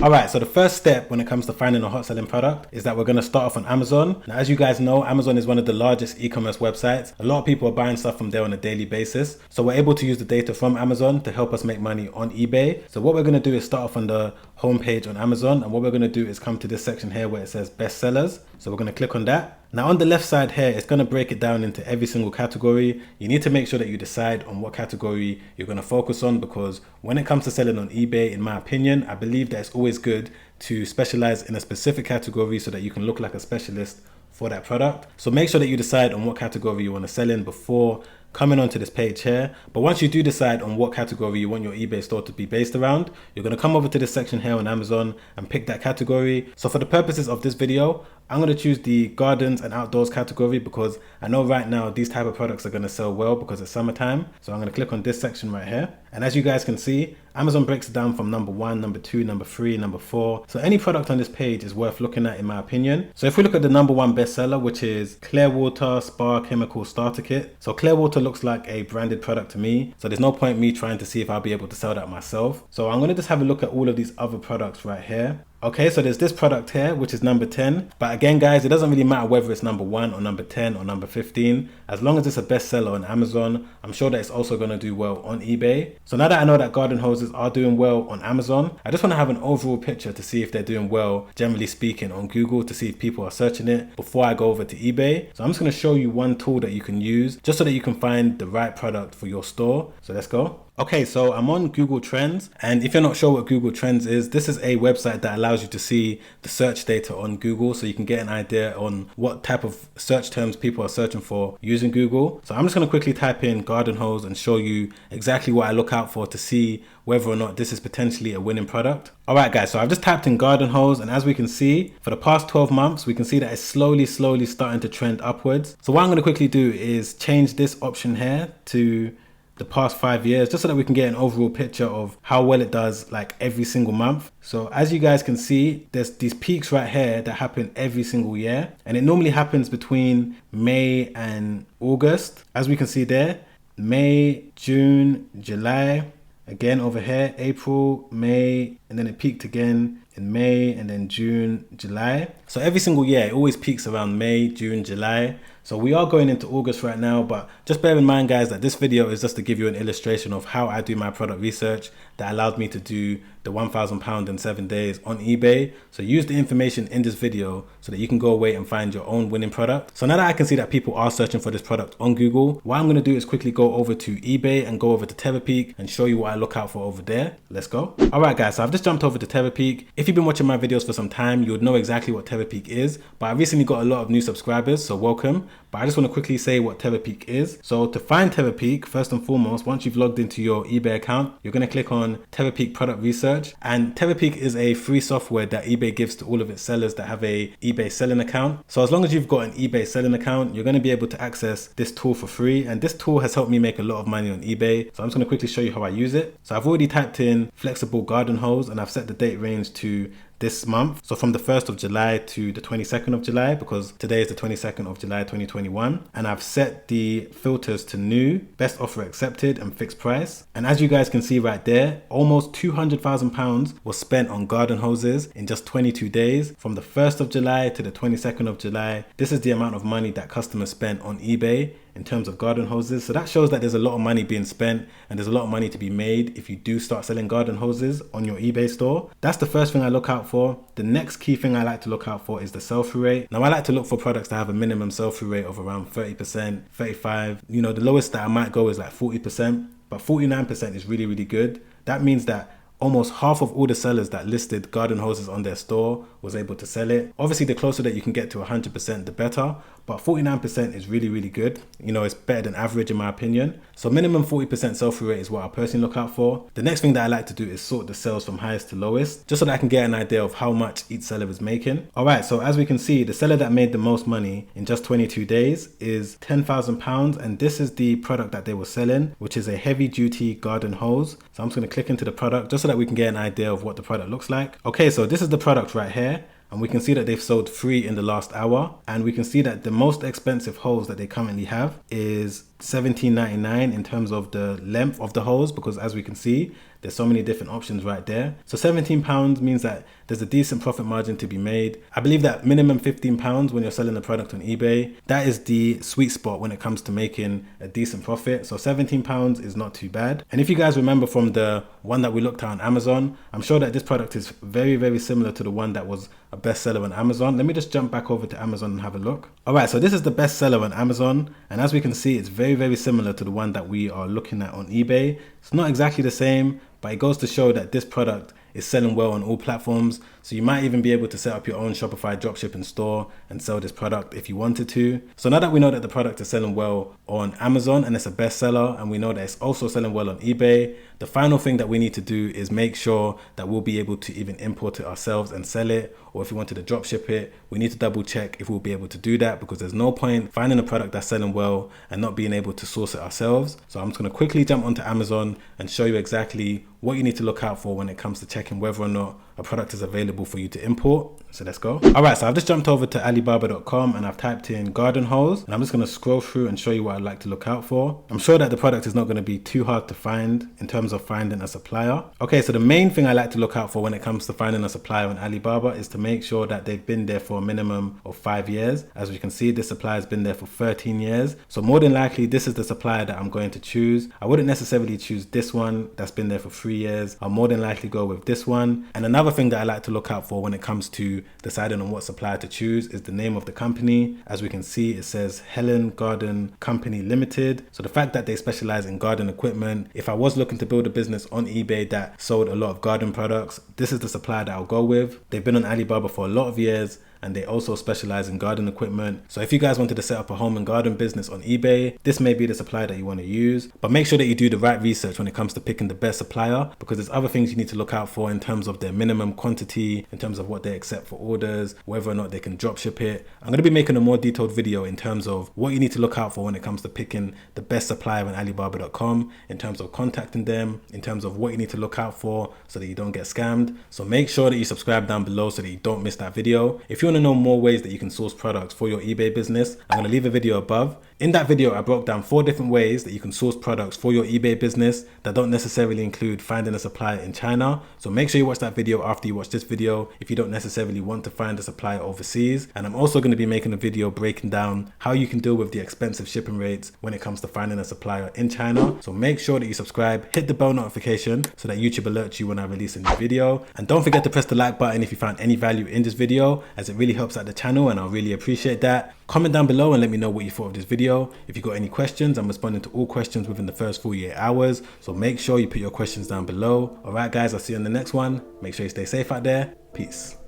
All right, so the first step when it comes to finding a hot selling product is that we're going to start off on Amazon. Now, as you guys know, Amazon is one of the largest e-commerce websites. A lot of people are buying stuff from there on a daily basis. So we're able to use the data from Amazon to help us make money on eBay. So what we're going to do is start off on the homepage on Amazon. And what we're going to do is come to this section here where it says best sellers. So we're going to click on that. Now on the left side here, it's going to break it down into every single category. You need to make sure that you decide on what category you're going to focus on, because when it comes to selling on eBay, in my opinion, I believe that it's always good to specialize in a specific category so that you can look like a specialist for that product. So make sure that you decide on what category you want to sell in before coming onto this page here. But once you do decide on what category you want your eBay store to be based around, you're going to come over to this section here on Amazon and pick that category. So for the purposes of this video, I'm going to choose the gardens and outdoors category because I know right now these type of products are going to sell well because it's summertime. So I'm going to click on this section right here. And as you guys can see, Amazon breaks it down from number 1, number 2, number 3, number 4. So any product on this page is worth looking at in my opinion. So if we look at the number 1 bestseller, which is Clearwater Spa Chemical Starter Kit. So Clearwater looks like a branded product to me. So there's no point me trying to see if I'll be able to sell that myself. So I'm going to just have a look at all of these other products right here. Okay, so there's this product here, which is number 10. But again, guys, it doesn't really matter whether it's number 1 or number 10 or number 15. As long as it's a bestseller on Amazon, I'm sure that it's also going to do well on eBay. So now that I know that garden hoses are doing well on Amazon, I just want to have an overall picture to see if they're doing well, generally speaking, on Google, to see if people are searching it before I go over to eBay. So I'm just going to show you one tool that you can use just so that you can find the right product for your store. So let's go. Okay, so I'm on Google Trends, and if you're not sure what Google Trends is, this is a website that allows you to see the search data on Google so you can get an idea on what type of search terms people are searching for using Google. So I'm just going to quickly type in garden hose and show you exactly what I look out for to see whether or not this is potentially a winning product. All right, guys, so I've just typed in garden hose, and as we can see, for the past 12 months, we can see that it's slowly starting to trend upwards. So what I'm going to quickly do is change this option here to the past 5 years, just so that we can get an overall picture of how well it does like every single month. So as you guys can see, there's these peaks right here that happen every single year, and it normally happens between May and August. As we can see there, May, June, July, again over here, April, May, and then it peaked again in May, and then June, July. So every single year it always peaks around May, June, July. So we are going into August right now, but just bear in mind, guys, that this video is just to give you an illustration of how I do my product research that allowed me to do the £1,000 in 7 days on eBay. So use the information in this video so that you can go away and find your own winning product. So now that I can see that people are searching for this product on Google, what I'm going to do is quickly go over to eBay and go over to Terapeak and show you what I look out for over there. Let's go. All right, guys, so I've just jumped over to Terapeak. If you've been watching my videos for some time, you would know exactly what Terapeak is, but I recently got a lot of new subscribers, so welcome. But I just want to quickly say what Terapeak is. So to find Terapeak, first and foremost, once you've logged into your eBay account, you're going to click on Terapeak Product Research. And Terapeak is a free software that eBay gives to all of its sellers that have a eBay selling account. So as long as you've got an eBay selling account, you're going to be able to access this tool for free. And this tool has helped me make a lot of money on eBay. So I'm just going to quickly show you how I use it. So I've already typed in flexible garden hose, and I've set the date range to this month, so from the 1st of July to the 22nd of July, because today is the 22nd of July 2021, and I've set the filters to new, best offer accepted, and fixed price. And as you guys can see right there, almost £200,000 was spent on garden hoses in just 22 days, from the 1st of July to the 22nd of July. This is the amount of money that customers spent on eBay in terms of garden hoses. So that shows that there's a lot of money being spent, and there's a lot of money to be made if you do start selling garden hoses on your eBay store. That's the first thing I look out for. The next key thing I like to look out for is the sell-through rate. Now I like to look for products that have a minimum sell-through rate of around 30%, 35%. You know, the lowest that I might go is like 40%, but 49% is really, really good. That means that almost half of all the sellers that listed garden hoses on their store was able to sell it. Obviously, the closer that you can get to 100%, the better. But 49% is really, really good. You know, it's better than average in my opinion. So minimum 40% sell-through rate is what I personally look out for. The next thing that I like to do is sort the sales from highest to lowest, just so that I can get an idea of how much each seller is making. All right, so as we can see, the seller that made the most money in just 22 days is £10,000. And this is the product that they were selling, which is a heavy duty garden hose. So I'm just gonna click into the product just so that we can get an idea of what the product looks like. Okay, so this is the product right here. And we can see that they've sold 3 in the last hour. And we can see that the most expensive hose that they currently have is $17.99 in terms of the length of the hose, because as we can see, There's so many different options right there. So £17 means that there's a decent profit margin to be made. I believe that minimum £15 when you're selling a product on eBay, that is the sweet spot when it comes to making a decent profit. So £17 is not too bad. And if you guys remember from the one that we looked at on Amazon, I'm sure that this product is very, very similar to the one that was a bestseller on Amazon. Let me just jump back over to Amazon and have a look. All right, so this is the bestseller on Amazon. And as we can see, it's very, very similar to the one that we are looking at on eBay. It's not exactly the same, but it goes to show that this product is selling well on all platforms. So you might even be able to set up your own Shopify dropshipping store and sell this product if you wanted to. So now that we know that the product is selling well on Amazon and it's a bestseller, and we know that it's also selling well on eBay, the final thing that we need to do is make sure that we'll be able to even import it ourselves and sell it. Or if we wanted to drop ship it, we need to double check if we'll be able to do that, because there's no point finding a product that's selling well and not being able to source it ourselves. So I'm just going to quickly jump onto Amazon and show you exactly what you need to look out for when it comes to checking whether or not a product is available for you to import. So let's go. All right, so I've just jumped over to Alibaba.com and I've typed in garden hose, and I'm just going to scroll through and show you what I'd like to look out for. I'm sure that the product is not going to be too hard to find in terms of finding a supplier. Okay, so the main thing I like to look out for when it comes to finding a supplier on Alibaba is to make sure that they've been there for a minimum of 5 years. As we can see, this supplier has been there for 13 years. So more than likely, this is the supplier that I'm going to choose. I wouldn't necessarily choose this one that's been there for 3 years. I'll more than likely go with this one. And another thing that I like to look out for when it comes to deciding on what supplier to choose is the name of the company. As we can see, it says Helen Garden Company Limited. So the fact that they specialize in garden equipment, if I was looking to build a business on eBay that sold a lot of garden products, this is the supplier that I'll go with. They've been on Alibaba for a lot of years, and they also specialize in garden equipment. So if you guys wanted to set up a home and garden business on eBay, this may be the supplier that you want to use. But make sure that you do the right research when it comes to picking the best supplier, because there's other things you need to look out for in terms of their minimum quantity, in terms of what they accept for orders, whether or not they can drop ship it. I'm going to be making a more detailed video in terms of what you need to look out for when it comes to picking the best supplier on Alibaba.com, in terms of contacting them, in terms of what you need to look out for so that you don't get scammed. So make sure that you subscribe down below so that you don't miss that video. If you want to know more ways that you can source products for your eBay business, I'm going to leave a video above. In that video, I broke down 4 different ways that you can source products for your eBay business that don't necessarily include finding a supplier in China. So make sure you watch that video after you watch this video if you don't necessarily want to find a supplier overseas. And I'm also going to be making a video breaking down how you can deal with the expensive shipping rates when it comes to finding a supplier in China. So make sure that you subscribe, hit the bell notification so that YouTube alerts you when I release a new video. And don't forget to press the like button if you found any value in this video, as it really helps out the channel and I'll really appreciate that. Comment down below and let me know what you thought of this video. If you got any questions, I'm responding to all questions within the first 48 hours. So make sure you put your questions down below. All right, guys, I'll see you on the next one. Make sure you stay safe out there. Peace.